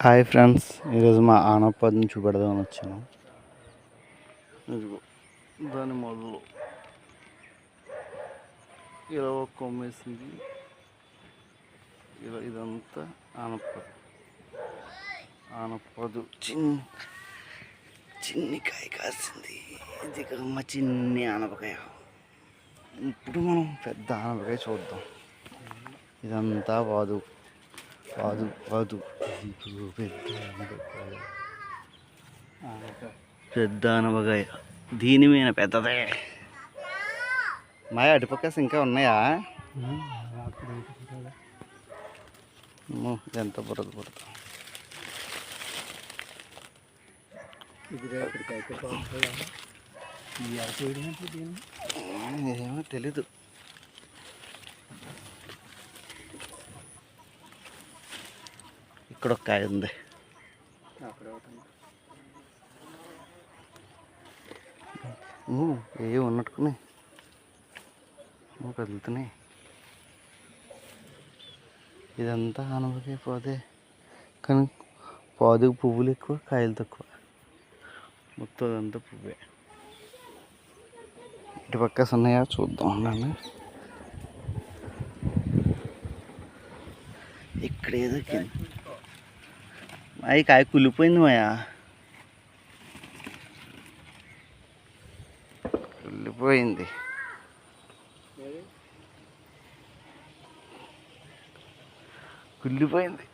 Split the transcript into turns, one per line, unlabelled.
Hi friends, ఈరోజు మా ఆనపదిని చూపెడదామని వచ్చాను. దాని మొదలు ఇలా ఒక కొమ్మేసింది. ఇలా ఇదంతా ఆనపదు చిన్ని కాయ కాసింది. ఇది కమ్మ చిన్ని ఆనపకాయ. ఇప్పుడు మనం పెద్ద ఆనపకాయ చూద్దాం. ఇదంతా వాదు పెద్ద ఆనపకాయ. దీని మీద పెద్దదే. మాయ అటుపక్కస్ ఇంకా ఉన్నాయా? ఎంత బురద బురద. ఏమో తెలీదు. ఇక్కడ ఒక కాయ ఉంది. ఏ ఉన్నట్టుకున్నాయి, కదులుతున్నాయి. ఇదంతా ఆనపకాయ పోదే, కానీ పాదుకు పువ్వులు ఎక్కువ, కాయలు తక్కువ. మొత్తం అదంతా పువ్వే. ఇటు పక్క ఉన్నాయా చూద్దాం. నన్ను ఇక్కడ ఏదో మాయ కాయ కుళ్ళిపోయింది. మాయా కుళ్ళిపోయింది. కుళ్ళిపోయింది.